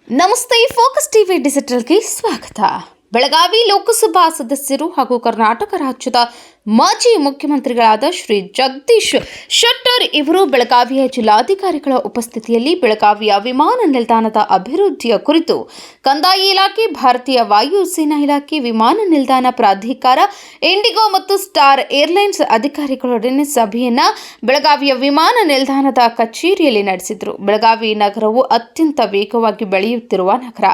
ನಮಸ್ತೆ, focus TV ಡಿಜಿಟಲ್ಗೆ ಸ್ವಾಗತ. ಬೆಳಗಾವಿ ಲೋಕಸಭಾ ಸದಸ್ಯರು ಹಾಗೂ ಕರ್ನಾಟಕ ರಾಜ್ಯದ ಮಾಜಿ ಮುಖ್ಯಮಂತ್ರಿಗಳಾದ ಶ್ರೀ ಜಗದೀಶ್ ಶೆಟ್ಟರ್ ಇವರು ಬೆಳಗಾವಿಯ ಜಿಲ್ಲಾಧಿಕಾರಿಗಳ ಉಪಸ್ಥಿತಿಯಲ್ಲಿ ಬೆಳಗಾವಿಯ ವಿಮಾನ ನಿಲ್ದಾಣದ ಅಭಿವೃದ್ಧಿಯ ಕುರಿತು ಕಂದಾಯ ಇಲಾಖೆ, ಭಾರತೀಯ ವಾಯುಸೇನಾ ಇಲಾಖೆ, ವಿಮಾನ ನಿಲ್ದಾಣ ಪ್ರಾಧಿಕಾರ, ಇಂಡಿಗೋ ಮತ್ತು ಸ್ಟಾರ್ ಏರ್ಲೈನ್ಸ್ ಅಧಿಕಾರಿಗಳೊಡನೆ ಸಭೆಯನ್ನು ಬೆಳಗಾವಿಯ ವಿಮಾನ ನಿಲ್ದಾಣದ ಕಚೇರಿಯಲ್ಲಿ ನಡೆಸಿದರು. ಬೆಳಗಾವಿ ನಗರವು ಅತ್ಯಂತ ವೇಗವಾಗಿ ಬೆಳೆಯುತ್ತಿರುವ ನಗರ.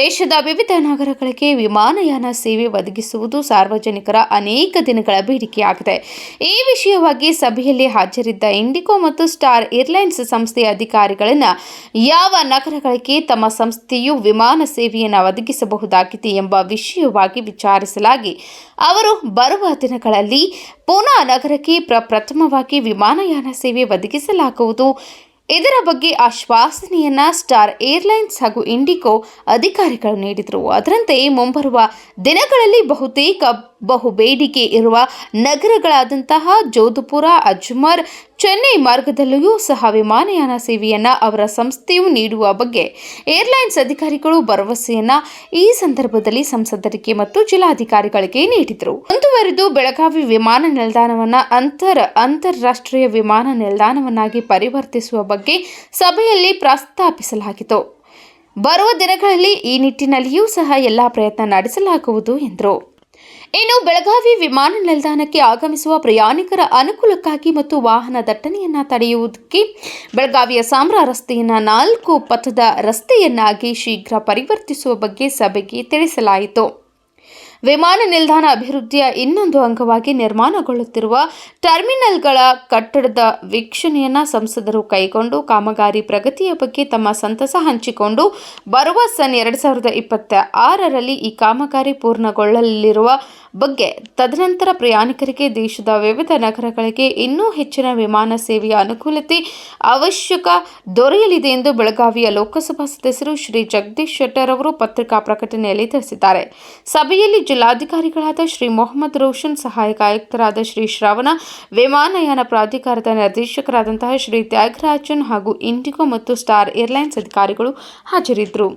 ದೇಶದ ವಿವಿಧ ನಗರಗಳಿಗೆ ವಿಮಾನಯಾನ ಸೇವೆ ಒದಗಿಸುವುದು ಸಾರ್ವಜನಿಕರ ಅನೇಕ ದಿನಗಳ ಬೇಡಿಕೆಯಾಗಿದೆ. ಈ ವಿಷಯವಾಗಿ ಸಭೆಯಲ್ಲಿ ಹಾಜರಿದ್ದ ಇಂಡಿಗೋ ಮತ್ತು ಸ್ಟಾರ್ ಏರ್ಲೈನ್ಸ್ ಸಂಸ್ಥೆಯ ಅಧಿಕಾರಿಗಳನ್ನು ಯಾವ ನಗರಗಳಿಗೆ ತಮ್ಮ ಸಂಸ್ಥೆಯು ವಿಮಾನ ಸೇವೆಯನ್ನು ಒದಗಿಸಬಹುದಾಗಿದೆ ಎಂಬ ವಿಷಯವಾಗಿ ವಿಚಾರಿಸಲಾಗಿ ಅವರು ಬರುವ ದಿನಗಳಲ್ಲಿ ಪೂನಾ ನಗರಕ್ಕೆ ಪ್ರಪ್ರಥಮವಾಗಿ ವಿಮಾನಯಾನ ಸೇವೆ ಒದಗಿಸಲಾಗುವುದು. ಇದರ ಬಗ್ಗೆ ಆಶ್ವಾಸನೆಯನ್ನ ಸ್ಟಾರ್ ಏರ್ಲೈನ್ಸ್ ಹಾಗೂ ಇಂಡಿಗೋ ಅಧಿಕಾರಿಗಳು ನೀಡಿದರು. ಅದರಂತೆ ಮುಂಬರುವ ದಿನಗಳಲ್ಲಿ ಬಹುತೇಕ ಬೇಡಿಕೆ ಇರುವ ನಗರಗಳಾದಂತಹ ಜೋಧಪುರ, ಅಜ್ಮರ್, ಚೆನ್ನೈ ಮಾರ್ಗದಲ್ಲಿಯೂ ಸಹ ವಿಮಾನಯಾನ ಸೇವೆಯನ್ನು ಅವರ ಸಂಸ್ಥೆಯು ನೀಡುವ ಬಗ್ಗೆ ಏರ್ಲೈನ್ಸ್ ಅಧಿಕಾರಿಗಳು ಭರವಸೆಯನ್ನ ಈ ಸಂದರ್ಭದಲ್ಲಿ ಸಂಸದರಿಗೆ ಮತ್ತು ಜಿಲ್ಲಾಧಿಕಾರಿಗಳಿಗೆ ನೀಡಿದರು. ಮುಂದುವರೆದು ಬೆಳಗಾವಿ ವಿಮಾನ ನಿಲ್ದಾಣವನ್ನು ಅಂತಾರಾಷ್ಟ್ರೀಯ ವಿಮಾನ ನಿಲ್ದಾಣವನ್ನಾಗಿ ಪರಿವರ್ತಿಸುವ ಬಗ್ಗೆ ಸಭೆಯಲ್ಲಿ ಪ್ರಸ್ತಾಪಿಸಲಾಗಿತ್ತು. ಬರುವ ದಿನಗಳಲ್ಲಿ ಈ ನಿಟ್ಟಿನಲ್ಲಿಯೂ ಸಹ ಎಲ್ಲ ಪ್ರಯತ್ನ ನಡೆಸಲಾಗುವುದು ಎಂದರು. ಇನ್ನು ಬೆಳಗಾವಿ ವಿಮಾನ ನಿಲ್ದಾಣಕ್ಕೆ ಆಗಮಿಸುವ ಪ್ರಯಾಣಿಕರ ಅನುಕೂಲಕ್ಕಾಗಿ ಮತ್ತು ವಾಹನ ದಟ್ಟಣೆಯನ್ನು ತಡೆಯುವುದಕ್ಕೆ ಬೆಳಗಾವಿಯ ಸಾಮ್ರಾ ರಸ್ತೆಯನ್ನು 4 ಪಥದ ರಸ್ತೆಯನ್ನಾಗಿ ಶೀಘ್ರ ಪರಿವರ್ತಿಸುವ ಬಗ್ಗೆ ಸಭೆಗೆ ತಿಳಿಸಲಾಯಿತು. ವಿಮಾನ ನಿಲ್ದಾಣ ಅಭಿವೃದ್ಧಿಯ ಇನ್ನೊಂದು ಅಂಗವಾಗಿ ನಿರ್ಮಾಣಗೊಳ್ಳುತ್ತಿರುವ ಟರ್ಮಿನಲ್ಗಳ ಕಟ್ಟಡದ ವೀಕ್ಷಣೆಯನ್ನು ಸಂಸದರು ಕೈಗೊಂಡು ಕಾಮಗಾರಿ ಪ್ರಗತಿಯ ಬಗ್ಗೆ ತಮ್ಮ ಸಂತಸ ಹಂಚಿಕೊಂಡು ಬರುವ ಸನ್ 2026ರಲ್ಲಿ ಈ ಕಾಮಗಾರಿ ಪೂರ್ಣಗೊಳ್ಳಲಿರುವ ಬಗ್ಗೆ ತದನಂತರ ಪ್ರಯಾಣಿಕರಿಗೆ ದೇಶದ ವಿವಿಧ ನಗರಗಳಿಗೆ ಇನ್ನೂ ಹೆಚ್ಚಿನ ವಿಮಾನ ಸೇವೆಯ ಅನುಕೂಲತೆ ಅವಶ್ಯಕ ದೊರೆಯಲಿದೆ ಎಂದು ಬೆಳಗಾವಿಯ ಲೋಕಸಭಾ ಸದಸ್ಯರು ಶ್ರೀ ಜಗದೀಶ್ ಶೆಟ್ಟರ್ ಅವರು ಪತ್ರಿಕಾ ಪ್ರಕಟಣೆಯಲ್ಲಿ ತಿಳಿಸಿದ್ದಾರೆ. ಸಭೆಯಲ್ಲಿ ಜಿಲ್ಲಾಧಿಕಾರಿಗಳಾದ ಶ್ರೀ ಮೊಹಮ್ಮದ್ ರೋಷನ್, ಸಹಾಯಕ ಆಯುಕ್ತರಾದ ಶ್ರೀ ಶ್ರವಣ, ವಿಮಾನಯಾನ ಪ್ರಾಧಿಕಾರದ ನಿರ್ದೇಶಕರಾದಂತಹ ಶ್ರೀ ತ್ಯಾಗರಾಜನ್ ಹಾಗೂ ಇಂಡಿಗೋ ಮತ್ತು ಸ್ಟಾರ್ ಏರ್ಲೈನ್ಸ್ ಅಧಿಕಾರಿಗಳು ಹಾಜರಿದ್ದರು.